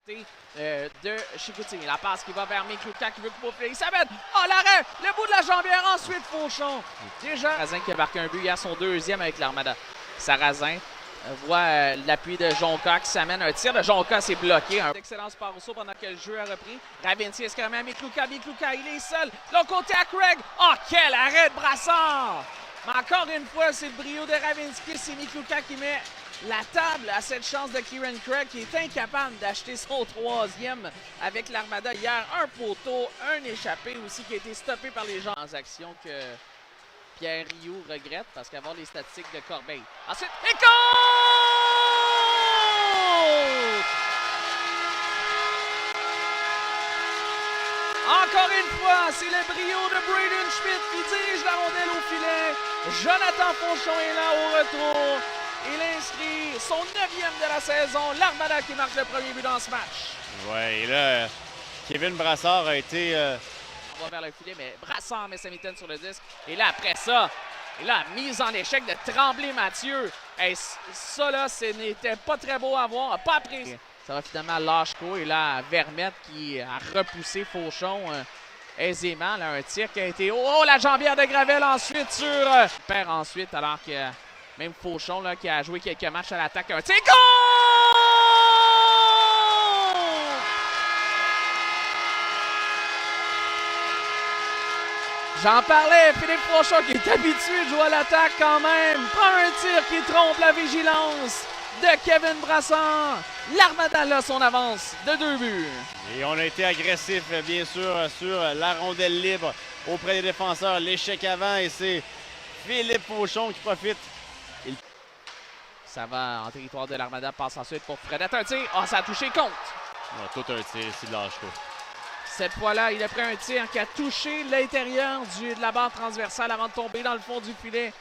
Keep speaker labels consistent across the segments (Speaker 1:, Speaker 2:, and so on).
Speaker 1: De Chicoutimi. La passe qui va vers Mikluka qui veut couper. Il s'amène. Oh, l'arrêt! Le bout de la jambière. Ensuite, Fauchon. Déjà. Sarrazin qui a marqué un but hier, son deuxième avec l'Armada. Sarrazin voit l'appui de Jonca qui s'amène. Un tir de Jonca, c'est bloqué. Excellence par Rousseau pendant que le jeu a repris. Ravinci est carrément à Mikluka. Mikluka, il est seul. L'autre côté à Craig. Oh, quel arrêt de Brassard! Mais encore une fois, c'est le brio de Ravinski. C'est Mikluka qui met la table à cette chance de Kieran Craig qui est incapable d'acheter son troisième avec l'Armada hier. Un poteau, un échappé aussi qui a été stoppé par les gens. Transaction que Pierre Rioux regrette parce qu'avoir les statistiques de Corbeil. Ensuite, et compte! Encore une fois, c'est le brio de Braden Schmidt qui dirige la rondelle au filet. Jonathan Fauchon est là au retour. Il inscrit son 9e de la saison. L'Armada qui marque le premier but dans ce match.
Speaker 2: Ouais, et là, Kevin Brassard a été...
Speaker 1: On va vers le filet, mais Brassard met sa mitaine sur le disque. Et là, après ça, mise en échec de Tremblay-Mathieu. Hey, ça, là, ce n'était pas très beau à voir. Pas apprécié. Ça va finalement à Lachko. Et là, Vermette qui a repoussé Fauchon aisément. Là, un tir qui a été... Oh, la jambière de Gravel ensuite sur... perd ensuite, alors que... Même Fauchon là, qui a joué quelques matchs à l'attaque. Un tir, goal! J'en parlais, Philippe Fauchon qui est habitué de jouer à l'attaque quand même. Prend un tir qui trompe la vigilance de Kevin Brassard. L'Armada là son avance de 2 buts.
Speaker 2: Et on a été agressif, bien sûr, sur la rondelle libre auprès des défenseurs. L'échec avant et c'est Philippe Fauchon qui profite.
Speaker 1: Ça va en territoire de l'Armada, passe ensuite pour Fredette. Un tir, ça a touché compte.
Speaker 2: Tout un tir ici de Lachko.
Speaker 1: Cette fois-là, il a pris un tir qui a touché l'intérieur de la barre transversale avant de tomber dans le fond du filet.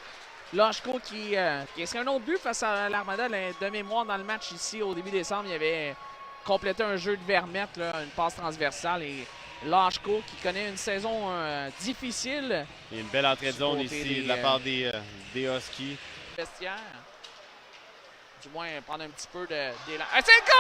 Speaker 1: Lachko qui est un autre but face à l'Armada de mémoire dans le match ici au début décembre. Il avait complété un jeu de Vermette, là, une passe transversale. Et Lachko qui connaît une saison difficile.
Speaker 2: Et une belle entrée de zone ici de la part des Huskies.
Speaker 1: Vestiaire. Du moins, prendre un petit peu d'élan. Un tir, goal!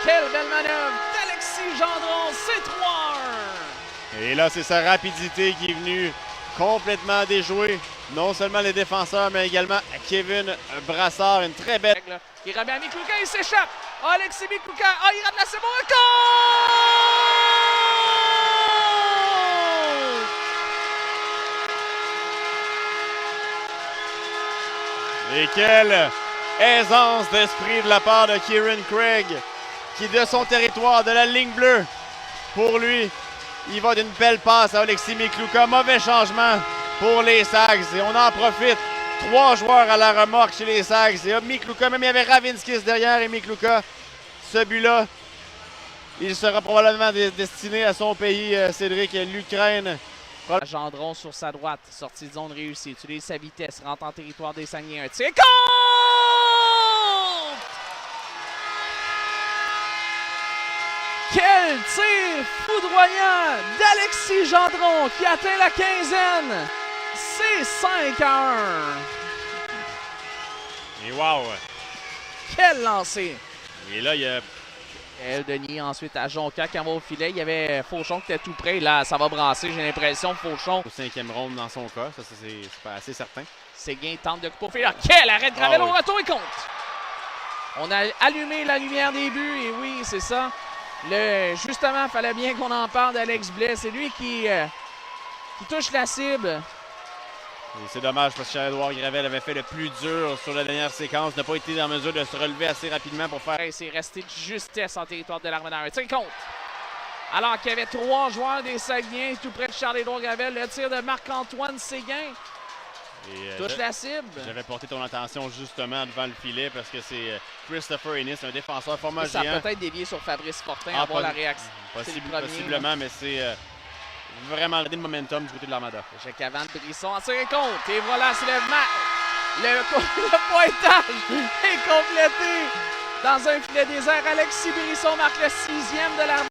Speaker 1: Quelle belle manœuvre d'Alexis Gendron, c'est 3-1!
Speaker 2: Et là, c'est sa rapidité qui est venue complètement déjouer non seulement les défenseurs, mais également Kevin Brassard. Une très belle...
Speaker 1: Qui remet à Mikluka, il s'échappe! Alexis Mikluka, il rate la c'est bon,
Speaker 2: Et quelle aisance d'esprit de la part de Kieran Craig, qui de son territoire, de la ligne bleue, pour lui, il va d'une belle passe à Alexis Mikluka. Mauvais changement pour les Sags et on en profite. 3 joueurs à la remorque chez les Sags. Et Mikluka, même il y avait Ravinskis derrière et Mikluka. Ce but-là, il sera probablement destiné à son pays, Cédric, l'Ukraine.
Speaker 1: Gendron sur sa droite, sortie de zone réussie, utilise sa vitesse, rentre en territoire des Saguenay. Un tir, compte! Quel tir foudroyant d'Alexis Gendron qui atteint la quinzaine. C'est 5-1.
Speaker 2: Et wow!
Speaker 1: Quel lancer!
Speaker 2: Et là, il y a...
Speaker 1: Denis ensuite à Jonca qui en va au filet. Il y avait Fauchon qui était tout près. Là, ça va brasser. J'ai l'impression Fauchon.
Speaker 2: Au 5e ronde dans son cas, ça c'est pas assez certain.
Speaker 1: Séguin tente de couper au filet. Quel arrêt de Gravel au retour et compte! On a allumé la lumière des buts et oui, c'est ça. Justement, il fallait bien qu'on en parle d'Alex Blais. C'est lui qui touche la cible.
Speaker 2: C'est dommage parce que Charles-Édouard Gravel avait fait le plus dur sur la dernière séquence. N'a pas été en mesure de se relever assez rapidement pour faire...
Speaker 1: C'est resté de justesse en territoire de l'Armada. Un tir compte. Alors qu'il y avait 3 joueurs des Saguenay tout près de Charles-Édouard Gravel. Le tir de Marc-Antoine Séguin. Touche la cible.
Speaker 2: J'avais porté ton attention justement devant le filet parce que c'est Christopher Ennis, un défenseur format géant.
Speaker 1: Ça a peut-être dévié sur Fabrice Fortin à voir la réaction.
Speaker 2: Possiblement, mais c'est vraiment le momentum du côté de l'Armada.
Speaker 1: Jacques Avant de Brisson en tir compte. Et voilà, c'est le pointage est complété dans un filet désert. Alexis Brisson marque le 6e de l'Armada.